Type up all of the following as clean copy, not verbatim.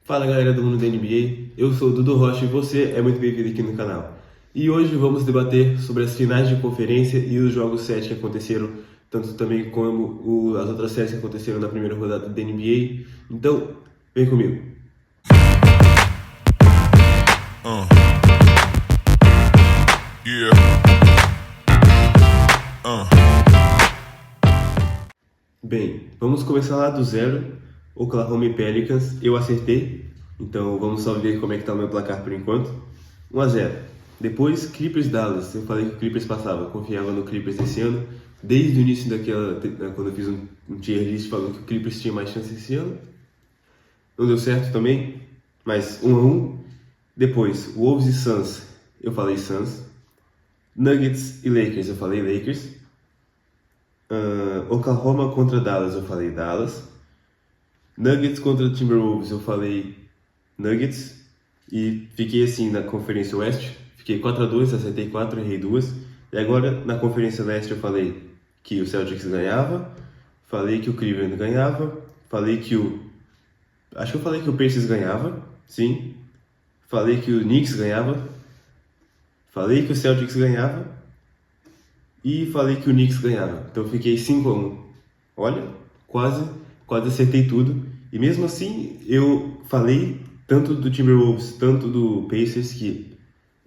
Fala galera do mundo da NBA, eu sou o Dudu Rocha e você é muito bem-vindo aqui no canal. E hoje vamos debater sobre as finais de conferência e os jogos 7 que aconteceram, tanto também como as outras séries que aconteceram na primeira rodada da NBA. Então, vem comigo. Bem, vamos começar lá do zero. Oklahoma Pelicans, eu acertei, então vamos só ver como é que tá o meu placar por enquanto. 1-0. Depois, Clippers Dallas, eu falei que o Clippers passava, confiava no Clippers esse ano. Desde o início quando eu fiz um tier list falando que o Clippers tinha mais chance esse ano. Não deu certo também, mas 1-1. Depois, Wolves e Suns, eu falei Suns. Nuggets e Lakers, eu falei Lakers. Oklahoma contra Dallas, eu falei Dallas. Nuggets contra Timberwolves, eu falei Nuggets. E fiquei assim na Conferência Oeste. Fiquei 4-2, acertei 4, errei 2. E agora na Conferência Leste eu falei que o Celtics ganhava. Falei que o Cleveland ganhava. Acho que eu falei que o Pacers ganhava. Sim. Falei que o Knicks ganhava. Falei que o Celtics ganhava. E falei que o Knicks ganhava. Então fiquei 5-1. Olha, quase acertei tudo. E mesmo assim, eu falei tanto do Timberwolves, tanto do Pacers, que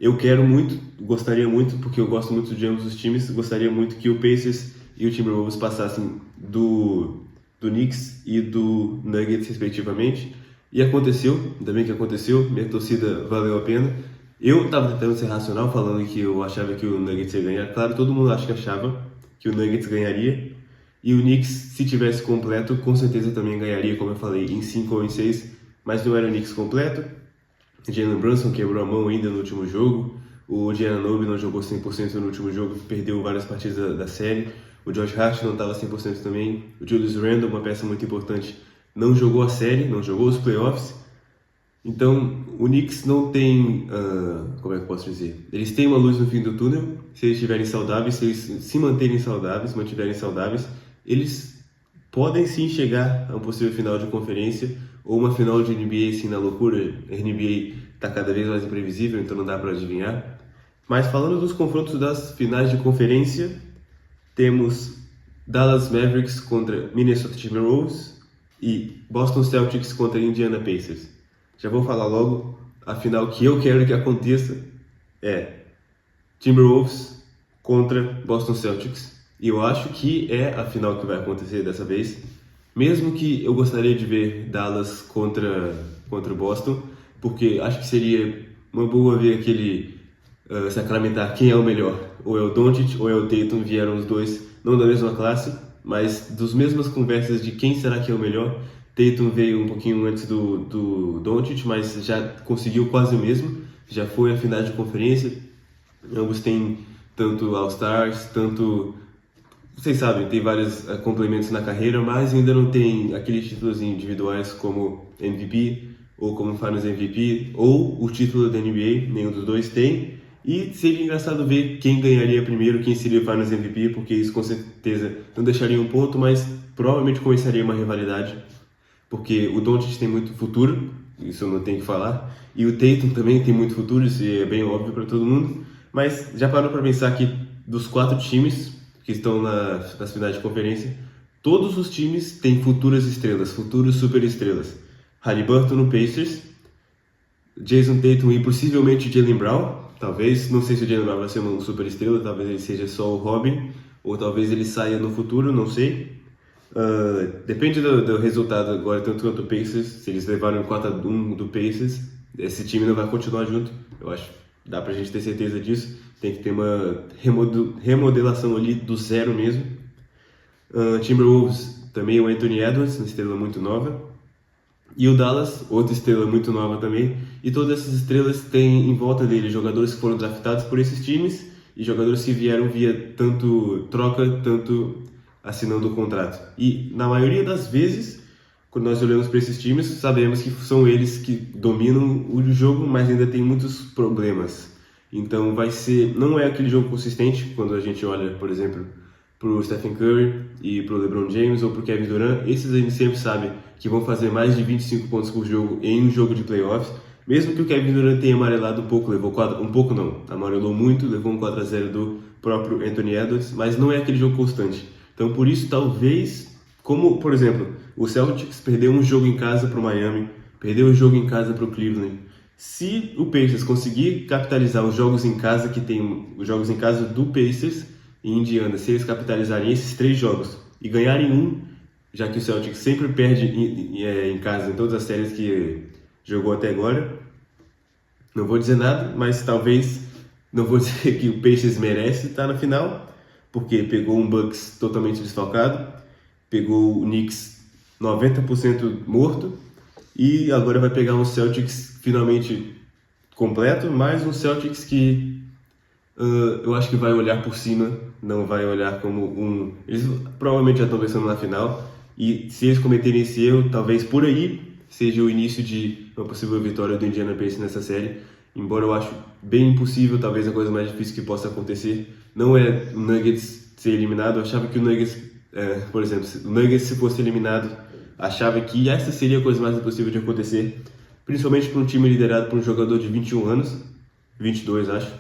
eu quero muito, gostaria muito, porque eu gosto muito de ambos os times, gostaria muito que o Pacers e o Timberwolves passassem do Knicks e do Nuggets, respectivamente. E aconteceu, ainda bem que aconteceu, minha torcida valeu a pena. Eu estava tentando ser racional, falando que eu achava que o Nuggets ia ganhar. Claro, todo mundo acha que achava que o Nuggets ganharia. E o Knicks, se tivesse completo, com certeza também ganharia, como eu falei, em 5 ou em 6. Mas não era o Knicks completo. Jalen Brunson quebrou a mão ainda no último jogo. O Giannobi não jogou 100% no último jogo, perdeu várias partidas da série. O Josh Hart não estava 100% também. O Julius Randle, uma peça muito importante, não jogou a série, não jogou os playoffs. Então, o Knicks não tem, como é que eu posso dizer? Eles têm uma luz no fim do túnel, se eles estiverem saudáveis, se eles se mantiverem saudáveis, eles podem sim chegar a um possível final de conferência ou uma final de NBA, assim, na loucura. A NBA está cada vez mais imprevisível, então não dá para adivinhar. Mas falando dos confrontos das finais de conferência, temos Dallas Mavericks contra Minnesota Timberwolves e Boston Celtics contra Indiana Pacers. Já vou falar logo, a final que eu quero que aconteça é Timberwolves contra Boston Celtics. E eu acho que é a final que vai acontecer dessa vez. Mesmo que eu gostaria de ver Dallas contra Boston, porque acho que seria uma boa ver aquele sacramentar quem é o melhor. Ou é o Doncic ou é o Tatum, vieram os dois, não da mesma classe, mas das mesmas conversas de quem será que é o melhor. Tatum veio um pouquinho antes do Doncic, mas já conseguiu quase o mesmo, já foi a final de conferência. Ambos têm tanto All-Stars, tanto... Vocês sabem, tem vários complementos na carreira, mas ainda não tem aqueles títulos individuais como MVP, ou como Finals MVP, ou o título da NBA, nenhum dos dois tem. E seria engraçado ver quem ganharia primeiro, quem seria o Finals MVP, porque isso com certeza não deixaria um ponto, mas provavelmente começaria uma rivalidade. Porque o Doncic tem muito futuro, isso eu não tenho que falar, e o Tatum também tem muito futuro, isso é bem óbvio para todo mundo. Mas já parou para pensar que dos 4 times que estão nas finais de conferência, todos os times têm futuras estrelas, futuros superestrelas. Haliburton no Pacers, Jason Tatum e possivelmente Jaylen Brown, talvez, não sei se o Jaylen Brown vai ser uma superestrela, talvez ele seja só o Robin, ou talvez ele saia no futuro, não sei. Depende do resultado agora, tanto quanto o Pacers. Se eles levarem 4-1 do Pacers, esse time não vai continuar junto, eu acho. Dá pra gente ter certeza disso. Tem que ter uma remodelação ali do zero mesmo. Timberwolves, também o Anthony Edwards, uma estrela muito nova. E o Dallas, outra estrela muito nova também. E todas essas estrelas têm em volta dele jogadores que foram draftados por esses times e jogadores que vieram via tanto troca, tanto assinando o contrato. E na maioria das vezes, quando nós olhamos para esses times, sabemos que são eles que dominam o jogo, mas ainda tem muitos problemas. Então não é aquele jogo consistente quando a gente olha, por exemplo, para o Stephen Curry e para o LeBron James ou para o Kevin Durant. Esses a gente sempre sabe que vão fazer mais de 25 pontos por jogo em um jogo de playoffs. Mesmo que o Kevin Durant tenha amarelado um pouco, amarelou muito, levou um 4-0 do próprio Anthony Edwards, mas não é aquele jogo constante. Então por isso talvez, como por exemplo, o Celtics perdeu um jogo em casa para o Miami, perdeu um jogo em casa para o Cleveland. Se o Pacers conseguir capitalizar os jogos em casa, que tem os jogos em casa do Pacers e Indiana, se eles capitalizarem esses 3 jogos e ganharem um, já que o Celtics sempre perde em casa em todas as séries que jogou até agora, não vou dizer nada, mas talvez, não vou dizer que o Pacers merece estar na final, porque pegou um Bucks totalmente desfalcado, pegou o Knicks 90% morto, e agora vai pegar um Celtics finalmente completo, mas um Celtics que eu acho que vai olhar por cima, não vai olhar como um... Eles provavelmente já estão pensando na final, e se eles cometerem esse erro, talvez por aí seja o início de uma possível vitória do Indiana Pacers nessa série, embora eu acho bem impossível, talvez a coisa mais difícil que possa acontecer não é o Nuggets ser eliminado. Eu achava que o Nuggets, por exemplo, se o Nuggets se fosse eliminado, achava que essa seria a coisa mais impossível de acontecer, principalmente para um time liderado por um jogador de 21 anos, 22 acho,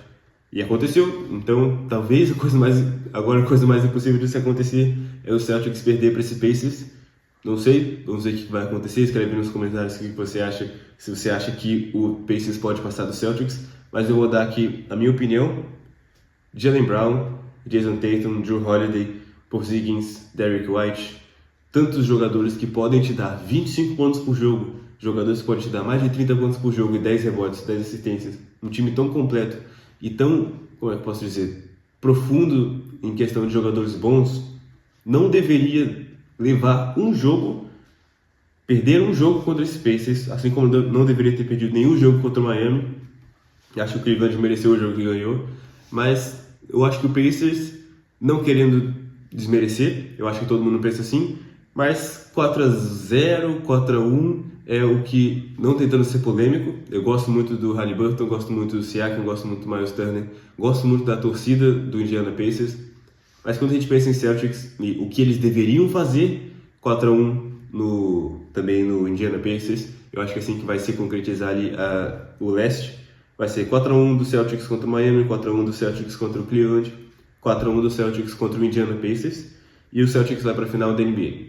e aconteceu. Então talvez a coisa mais impossível disso acontecer é o Celtics perder para esse Pacers. Não sei, vamos ver o que vai acontecer. Escreve nos comentários o que você acha, se você acha que o Pacers pode passar do Celtics. Mas eu vou dar aqui a minha opinião. Jaylen Brown, Jason Tatum, Jrue Holiday, Porzingis, Derrick White, tantos jogadores que podem te dar 25 pontos por jogo, jogadores que podem te dar mais de 30 pontos por jogo e 10 rebotes, 10 assistências. Um time tão completo e tão, como é que posso dizer, profundo em questão de jogadores bons, não deveria levar um jogo, perder um jogo contra os Pacers, assim como não deveria ter perdido nenhum jogo contra o Miami. Acho que o Cleveland mereceu o jogo que ganhou, mas eu acho que o Pacers, não querendo desmerecer, eu acho que todo mundo pensa assim, mas 4-0, 4-1 é o que, não tentando ser polêmico, eu gosto muito do Haliburton, gosto muito do Siakam, gosto muito do Miles Turner, gosto muito da torcida do Indiana Pacers, mas quando a gente pensa em Celtics e o que eles deveriam fazer, 4-1 também no Indiana Pacers, eu acho que é assim que vai se concretizar ali o leste. Vai ser 4-1 do Celtics contra o Miami, 4-1 do Celtics contra o Cleveland, 4-1 do Celtics contra o Indiana Pacers, e o Celtics vai para a final da NBA.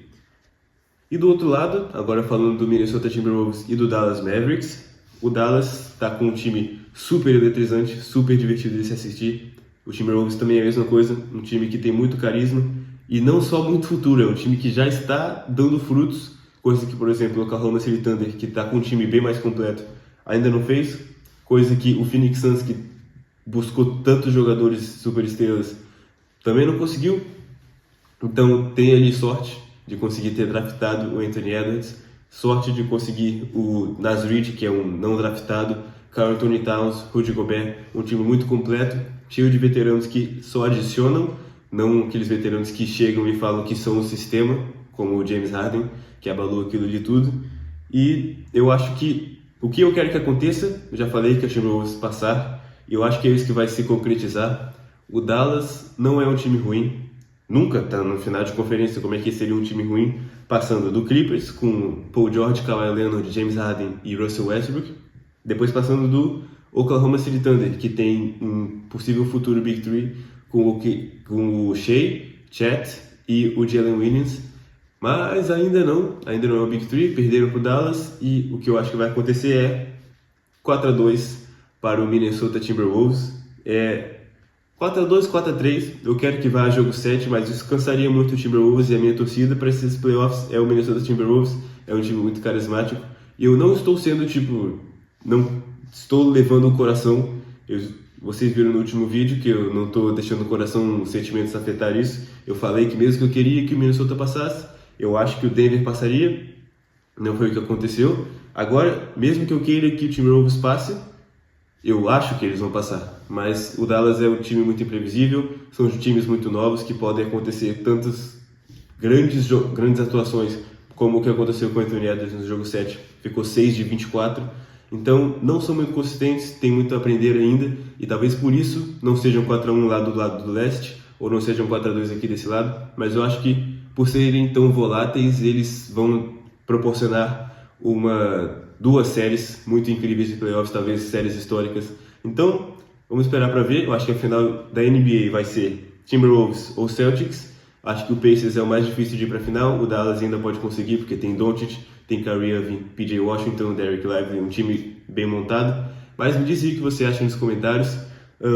E do outro lado, agora falando do Minnesota Timberwolves e do Dallas Mavericks, o Dallas está com um time super eletrizante, super divertido de se assistir. O Timberwolves também é a mesma coisa, um time que tem muito carisma e não só muito futuro, é um time que já está dando frutos, coisa que, por exemplo, o Oklahoma City Thunder, que está com um time bem mais completo, ainda não fez, coisa que o Phoenix Suns, que buscou tantos jogadores superestrelas, também não conseguiu. Então tem ali sorte de conseguir ter draftado o Anthony Edwards, sorte de conseguir o Naz Reid, que é um não draftado, Karl Anthony Towns, Rudy Gobert, um time muito completo, cheio de veteranos que só adicionam, não aqueles veteranos que chegam e falam que são o sistema, como o James Harden, que abalou aquilo de tudo. E eu acho que o que eu quero que aconteça, eu já falei que a Timberwolves passar, e eu acho que é isso que vai se concretizar. O Dallas não é um time ruim, nunca está no final de conferência. Como é que seria um time ruim passando do Clippers com Paul George, Kawhi Leonard, James Harden e Russell Westbrook, depois passando do Oklahoma City Thunder, que tem um possível futuro Big Three com o Shea, Chet e o Jalen Williams, mas ainda não é o Big Three, perderam para o Dallas, e o que eu acho que vai acontecer é 4-2 para o Minnesota Timberwolves, 4-2, 4-3, eu quero que vá a jogo 7, mas isso cansaria muito o Timberwolves, e a minha torcida para esses playoffs é o Minnesota Timberwolves, é um time muito carismático, e eu não estou sendo não estou levando o coração, vocês viram no último vídeo que eu não estou deixando o coração, os sentimentos afetar isso, eu falei que mesmo que eu queria que o Minnesota passasse, eu acho que o Denver passaria, não foi o que aconteceu. Agora, mesmo que eu queira que o Timberwolves passe, eu acho que eles vão passar, mas o Dallas é um time muito imprevisível, são times muito novos que podem acontecer tantas grandes atuações como o que aconteceu com o Anthony Edwards no jogo 7, ficou 6 de 24, então não são muito consistentes, tem muito a aprender ainda, e talvez por isso não sejam 4-1 lá do lado do leste, ou não sejam 4-2 aqui desse lado, mas eu acho que por serem tão voláteis, eles vão proporcionar duas séries muito incríveis de playoffs, talvez séries históricas. Então, vamos esperar para ver. Eu acho que a final da NBA vai ser Timberwolves ou Celtics. Acho que o Pacers é o mais difícil de ir para a final. O Dallas ainda pode conseguir, porque tem Doncic, tem Kyrie Irving, PJ Washington, Derek Lively, um time bem montado. Mas me diz aí o que você acha nos comentários.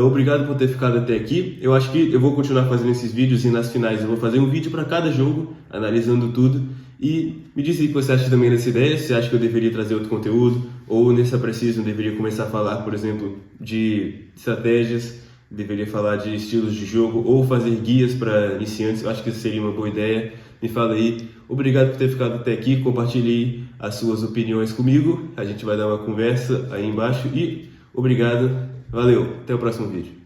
Obrigado por ter ficado até aqui. Eu acho que eu vou continuar fazendo esses vídeos e nas finais eu vou fazer um vídeo para cada jogo, analisando tudo. E me diz aí o que você acha também dessa ideia, se você acha que eu deveria trazer outro conteúdo, ou nessa Precision eu deveria começar a falar, por exemplo, de estratégias, deveria falar de estilos de jogo, ou fazer guias para iniciantes. Eu acho que isso seria uma boa ideia. Me fala aí. Obrigado por ter ficado até aqui. Compartilhe aí as suas opiniões comigo. A gente vai dar uma conversa aí embaixo. E obrigado. Valeu. Até o próximo vídeo.